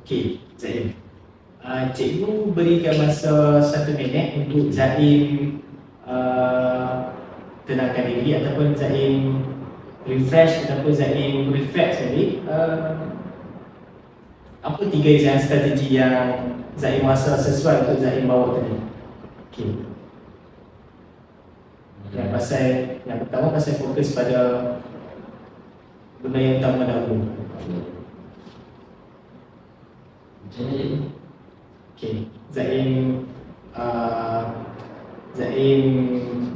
Okay, Zaim. Cikgu berikan masa 1 minit untuk Zaim tenangkan diri ataupun Zaim refresh ataupun Zaim refresh tadi. Apa 3 jalan strategi yang Zaim rasa sesuai untuk Zaim bawa tadi? Okay. Yang pertama pasal fokus pada benda yang utama dahulu. Okay, Zaim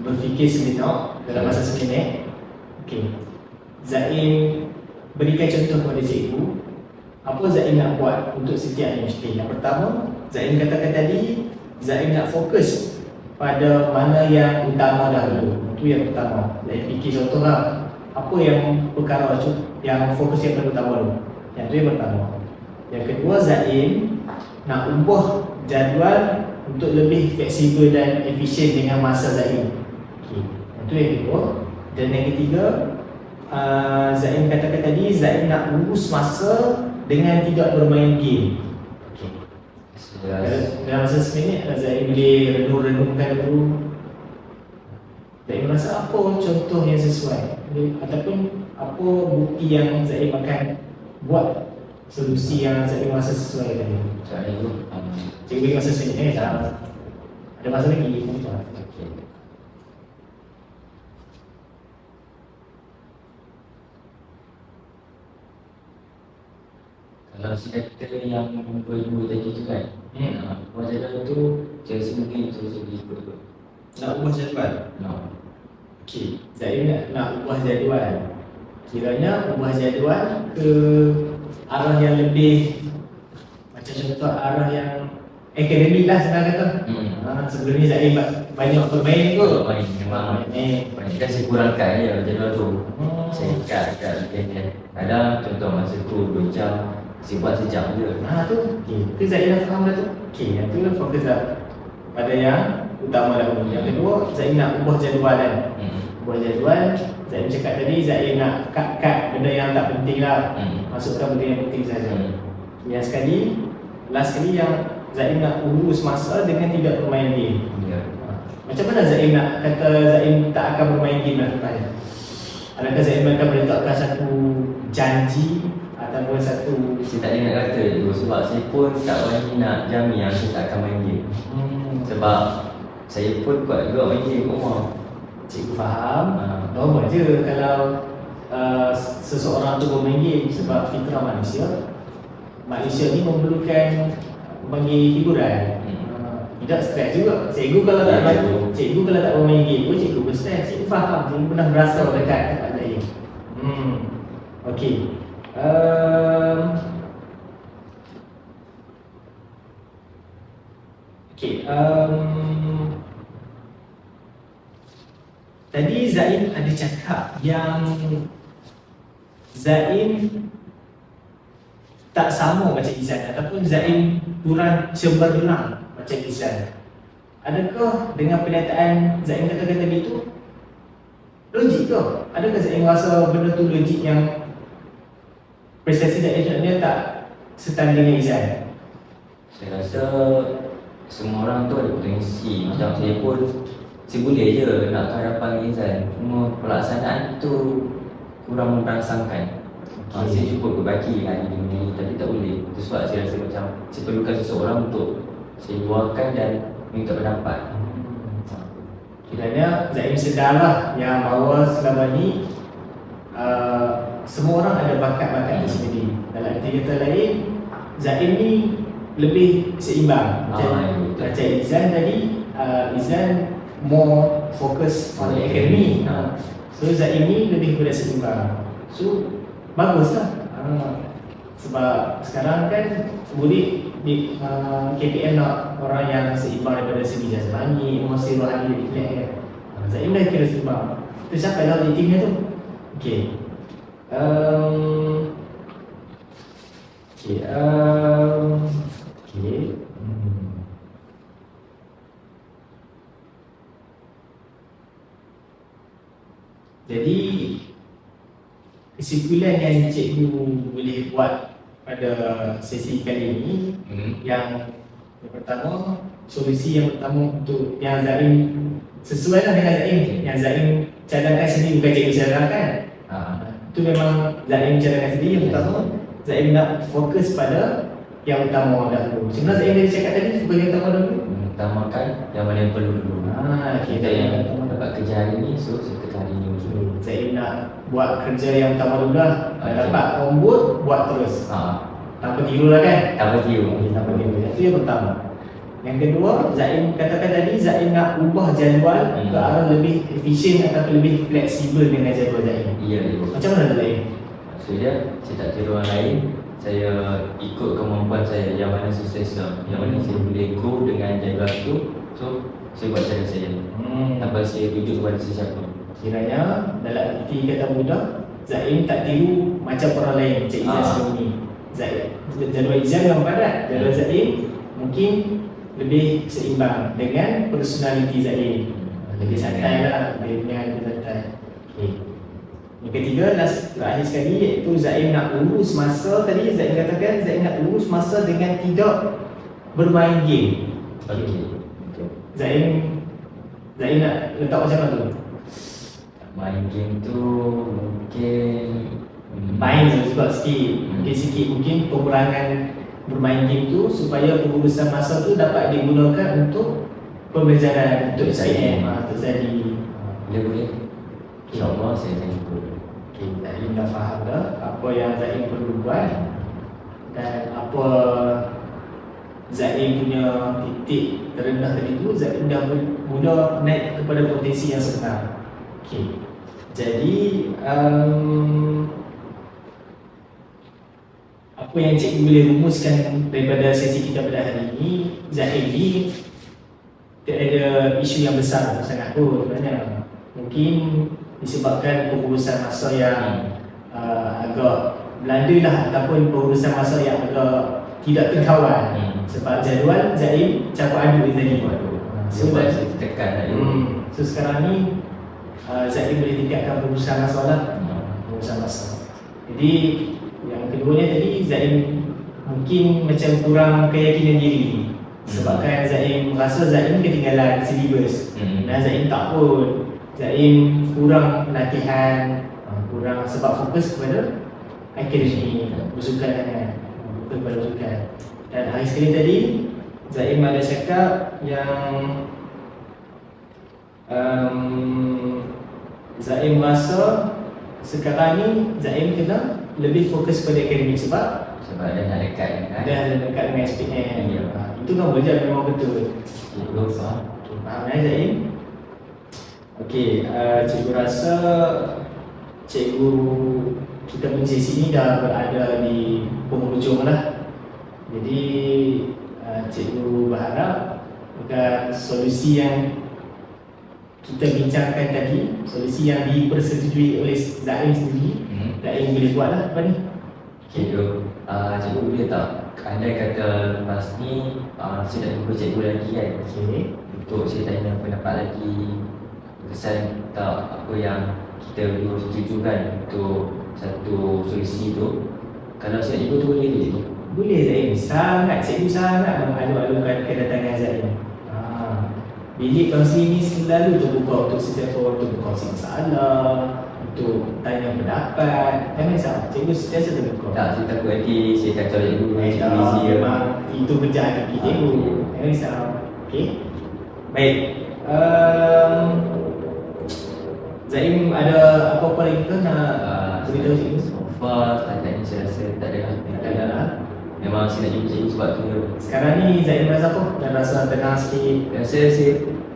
berfikir sejenak dalam masa seminit. Okay, Zaim berikan contoh kepada cikgu apa Zaim nak buat untuk setiap universiti. Yang pertama, Zaim katakan tadi Zaim nak fokus pada mana yang utama dahulu. Itu yang pertama. Zaim fikir contoh lah, apa yang perkara yang fokus yang paling utama dulu. Yang itu yang pertama. Yang kedua, Zaim nak ubah jadual untuk lebih fleksibel dan efisien dengan masa Zaim. Okay. Itu yang kedua. Dan yang ketiga, Zaim katakan tadi Zaim nak urus masa dengan tidak bermain game. Okay. Dalam masa seminit Zaim boleh renung-renungkan dulu. Zaim rasa apa contoh yang sesuai ataupun apa bukti yang Zaim akan buat solusi yang Zaim rasa sesuai tadi. Cikgu bagi masa seminit ada masa lagi. Kalau si kata yang nombor 2 tadi tu kan, ubah jadual tu saya rasa mungkin itu saya boleh ikut tu. Nak ubah jadual? Okey, Zaim nak ubah jadual. Kiranya ubah jadual ke arah yang lebih macam contoh arah yang akademik lah senang kata. Sebelum ni Zaim banyak bermain kot. Memang banyak kan saya kurangkan je jadual tu. Saya ikat weekend. Kadang contoh masa tu 2 jam, saya buat sejam je. Tu, okay. Itu Zaim dah faham dah tu. Okay, yang tu fokus lah pada yang utama dahulu. Yang kedua, Zaim nak ubah jadual kan. Ubah jadual, Zaim cakap tadi Zaim nak cut benda yang tak penting lah. Masukkan benda yang penting saja. Yang sekali, last sekali yang Zaim nak urus masa dengan tidak bermain game. Macam mana Zaim nak kata Zaim tak akan bermain game lah tanya? Adakah Zaim akan meletakkan satu janji ataupun satu. Saya tak ada nak kata tu sebab saya pun tak berani nak jamin yang saya tak akan main game. Sebab saya pun kuat juga main game kat rumah. Cikgu faham. Normal je kalau seseorang tu bermain game sebab fitrah manusia. Manusia ni memerlukan bagi hiburan. Tidak stres juga. Cikgu kalau tak bermain game pun cikgu berstres. Cikgu faham. Cikgu pernah berasa dekat tempat saya. Okey. Okey. Tadi Zaim ada cakap yang Zaim tak sama macam Izan ataupun Zaim kurang cemerlang macam Izan. Adakah dengan pernyataan Zaim kata-kata itu logik ke? Adakah Zaim rasa benda tu logik yang prestasi Zaim sebenarnya tak setara dengan Izan? Saya rasa semua orang tu ada potensi. Macam saya pun, saya boleh je nak harapan dengan Izan. Cuma pelaksanaan tu kurang merangsangkan. Saya cuba berbagi hari ini tapi tak boleh. Itu sebab saya rasa macam saya perlukan seseorang untuk saya luahkan dan minta pendapat. Kiranya Zaim sedarlah yang bahawa selama ni semua orang ada bakat-bakat tersendiri. Dalam arti kata lain, Zaim ni lebih seimbang. Macam Izan tadi, Izan more fokus on the academy. So Zaim ni lebih kepada seimbang. So baguslah. Sebab sekarang kan murid di KPM nak orang yang seimbang daripada segi jasmani, emosi, rohani, akhlak kan. Zaim dah kira seimbang. Tu siapa dalam timnya tu? Okey. Jadi kesimpulan yang cikgu boleh buat pada sesi kali ini yang pertama, solusi yang pertama untuk yang Zaim sesuai lah dengan Zaim. Yang Zaim cadangkan sendiri bukan cikgu cadangkan. Itu memang Zaim cadangkan sendiri. Yang pertama, Zaim nak fokus pada yang utama dahulu. Sebenarnya Zaim dah cakap tadi, fokus yang utama dahulu. Utamakan yang mana yang perlu dulu. Kita yang dapat kerja hari ni, so saya kerja hari ni dulu. Zaim nak buat kerja yang utama dulu lah. Dapat ombud, buat terus. Tanpa tiru lah kan? Tanpa tiru. Tanpa tiru. Itu yang pertama. Yang kedua, Zaim katakan tadi, Zaim nak ubah jadual ke arah lebih efisien atau lebih fleksibel dengan jadual Zaim. Ya. Macam mana Zaim? Maksudnya, saya tak tiru orang lain. Saya ikut kemampuan saya, yang mana saya selesa, yang mana saya boleh go dengan jadual tu. So, saya buat cara saya. Tanpa saya rujuk kepada sesiapa. Kiranya, dalam arti kata mudah, Zaim tak tiru macam orang lain, macam Izan sebelum ni. Jadual Izan memang padat, jadual Zaim mungkin lebih seimbang dengan personality Zaim. Lebih santai lah, dia punya lebih santai. Okay. Yang ketiga, terakhir sekali, iaitu Zaim nak urus masa. Tadi Zaim katakan Zaim nak urus masa dengan tidak bermain game. Zaim nak letak macam mana tu? Main game tu mungkin main sebab sikit mungkin pengurangan bermain game tu supaya pengurusan masa tu dapat digunakan untuk pembelajaran, untuk SPM, untuk study. Boleh. InsyaAllah saya akan cuba. Zaim dah faham dah apa yang Zaim perlu buat dan apa Zaim punya titik terendah tadi tu. Zaim dah mula naik kepada potensi yang sebenar. Jadi apa yang cikgu boleh rumuskan daripada sesi kita pada hari ini, Zaim ni tak ada isu yang besar sangat pun sebenarnya. Mungkin disebabkan pengurusan masa yang agak belanda lah, ataupun pengurusan masa yang agak tidak terkawal. Sebab jadual Zaim campur aduk tadi. Sebab saya tekan tadi. So sekarang ni Zaim boleh tingkatkan pengurusan masa lah. Pengurusan masa. Jadi yang keduanya tadi, Zaim mungkin macam kurang keyakinan diri. Sebabkan Zaim rasa Zaim ketinggalan syllabus. Dan Zaim tak pun. Zaim kurang latihan, kurang sebab fokus kepada akademi bersukan kan, bukan pada bersukan. Dan hari sekali tadi Zaim ada cakap yang Zaim rasa sekarang ni Zaim kena lebih fokus pada akademik sebab dah nak dekat kan. dah dekat dengan SPM. Ya. Itu nombor je memang betul. Cikgu faham. Faham Zaim? Okey, cikgu rasa cikgu kita punya sesi ni dah berada di penghujung lah. Jadi cikgu berharap bukan solusi yang kita bincangkan tadi, solusi yang dipersetujui oleh Zaim sendiri, Zaim boleh buat lah apa ni? Cikgu, cikgu boleh tak? Andai kata lepas ni saya nak jumpa cikgu lagi kan. Untuk saya tanya pendapat lagi, kesan tak apa yang kita berdua setuju kan untuk satu solusi tu. Kalau saya cikgu tu boleh ke cikgu? Boleh Zaim, sangat cikgu sangat mengalu-alukan kedatangan Zaim. Bilik kaunseling ni selalu terbuka untuk setiap orang untuk berkongsi masalah, untuk tanya pendapat. Jangan risau, cikgu sentiasa terbuka. Tak, saya takut nanti saya kacau cikgu. Tak, memang itu kerja kaki cikgu. Jangan risau. Okey. Baik. Zaim ada apa-apa lagi ke nak beritahu cikgu? So far, setakat ni saya rasa tak ada lah. Memang saya nak jumpa cikgu sebab tu. Sekarang ni Zaim rasa apa? Dah rasa tenang sikit? Rasa saya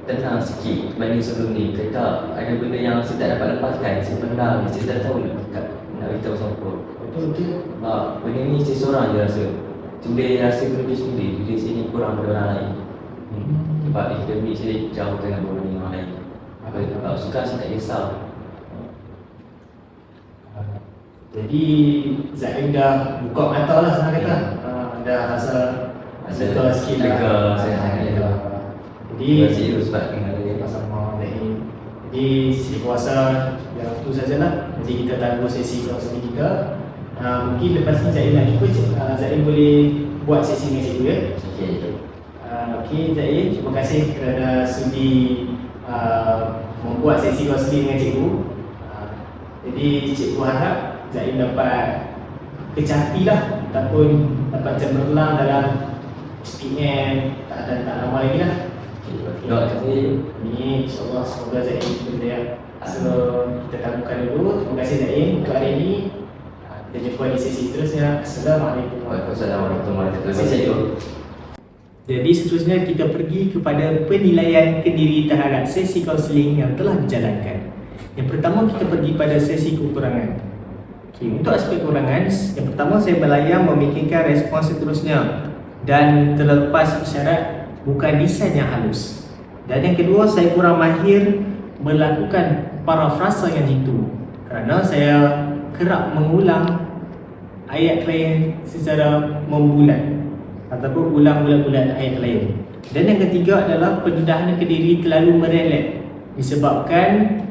tenang sikit berbanding sebelum ni. Kata ada benda yang saya tak dapat lepaskan. Saya pendam, saya tak tahu nak beritahu siapa. Betul-betul. Benda ni saya seorang je rasa. Boleh rasa benda sendiri. Jadi saya ni kurang pada orang lain. Sebab akademik saya jauh dengan berbanding orang lain. Kalau suka saya tak kisah. Jadi Zaim dah buka mata lah senang kata. Dah rasa lega sikit lah. Lega, saya sangat lega. Jadi cikgu sebab tinggal dia. sama Zaim. Jadi saya rasa yang itu sajalah. Nanti kita tunggu sesi kaunseling kita. Mungkin lepas ni Zaim nak jumpa, Zaim boleh buat sesi dengan cikgu ya. Okey. Okey Zaim, terima kasih kerana sudi membuat sesi kaunseling dengan cikgu. Jadi cikgu harap Zaim dapat kecapi lah ataupun dapat cemerlang dalam SPM tak lama lagi lah. Terima kasih. Ni insyaAllah semoga Zaim berjaya. So kita tabungkan dulu. Terima kasih Zaim untuk hari ini. Kita jumpa di sesi seterusnya. Assalamualaikum. Waalaikumsalam warahmatullahi wabarakatuh. Jadi seterusnya kita pergi kepada penilaian kendiri terhadap sesi kaunseling yang telah dijalankan. Yang pertama kita pergi pada sesi kekurangan. Untuk aspek kekurangan, yang pertama saya melayang memikirkan respons seterusnya dan terlepas isyarat bukan desain yang halus. Dan yang kedua, saya kurang mahir melakukan parafrasa yang jitu kerana saya kerap mengulang ayat klien secara membulat ataupun ulang-ulang ayat klien. Dan yang ketiga adalah pendedahan kendiri terlalu merelek disebabkan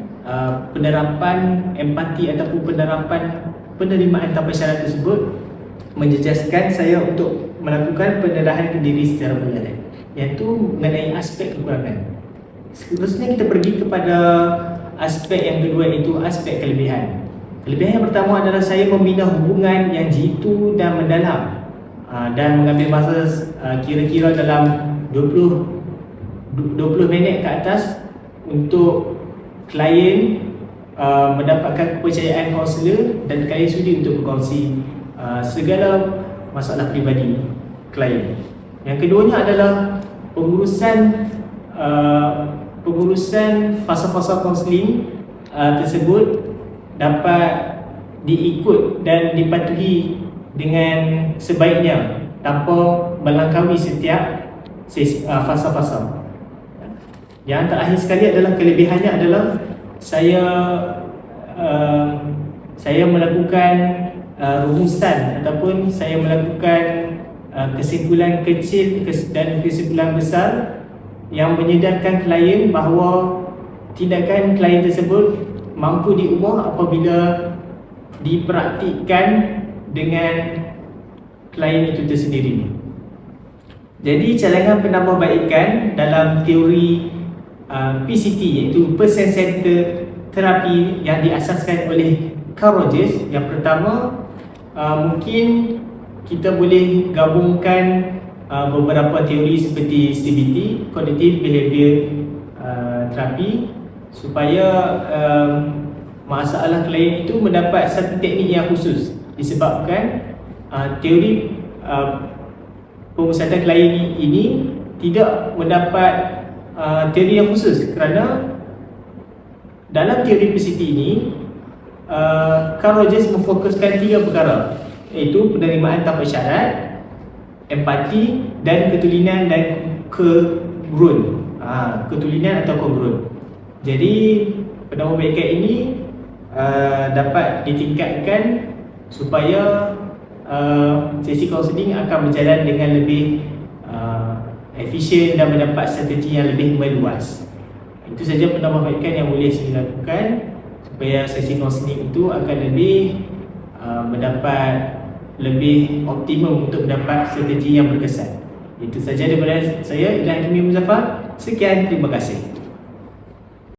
penerapan empati ataupun penerapan penerimaan tanpa syarat tersebut menjejaskan saya untuk melakukan pendedahan kendiri secara menyerat, iaitu mengenai aspek kekurangan. Seterusnya kita pergi kepada aspek yang kedua, iaitu aspek kelebihan. Kelebihan yang pertama adalah saya membina hubungan yang jitu dan mendalam dan mengambil masa kira-kira dalam 20 minit ke atas untuk klien mendapatkan kepercayaan kaunselor dan klien sudi untuk berkongsi segala masalah peribadi klien. Yang keduanya adalah pengurusan fasa-fasa kaunseling tersebut dapat diikut dan dipatuhi dengan sebaiknya tanpa melangkaui setiap fasa-fasa. Yang terakhir sekali adalah kelebihannya adalah saya melakukan rumusan ataupun saya melakukan kesimpulan kecil dan kesimpulan besar yang menyedarkan klien bahawa tindakan klien tersebut mampu diubah apabila dipraktikkan dengan klien itu tersendiri. Jadi cadangan penambahbaikan dalam teori PCT, iaitu Person Centered Therapy, yang diasaskan oleh Carl Rogers. Yang pertama, mungkin kita boleh gabungkan beberapa teori seperti CBT, Cognitive Behavior Therapy, supaya masalah klien itu mendapat satu teknik yang khusus, disebabkan teori pemusatan klien ini tidak mendapat teori yang khusus, kerana dalam teori PCT ini Carl Rogers memfokuskan 3 perkara, iaitu penerimaan tanpa syarat, empati dan ketulinan dan kongruent. Ketulinan atau kongruent. Jadi penambahbaikan ini dapat ditingkatkan supaya sesi kaunseling akan berjalan dengan lebih efisien dan mendapat strategi yang lebih meluas. Itu saja penambahbaikan yang boleh saya lakukan supaya sesi kaunseling itu akan lebih mendapat lebih optimum untuk mendapat strategi yang berkesan. Itu saja daripada saya, Ilham Hakimi Muzaffar. Sekian, terima kasih.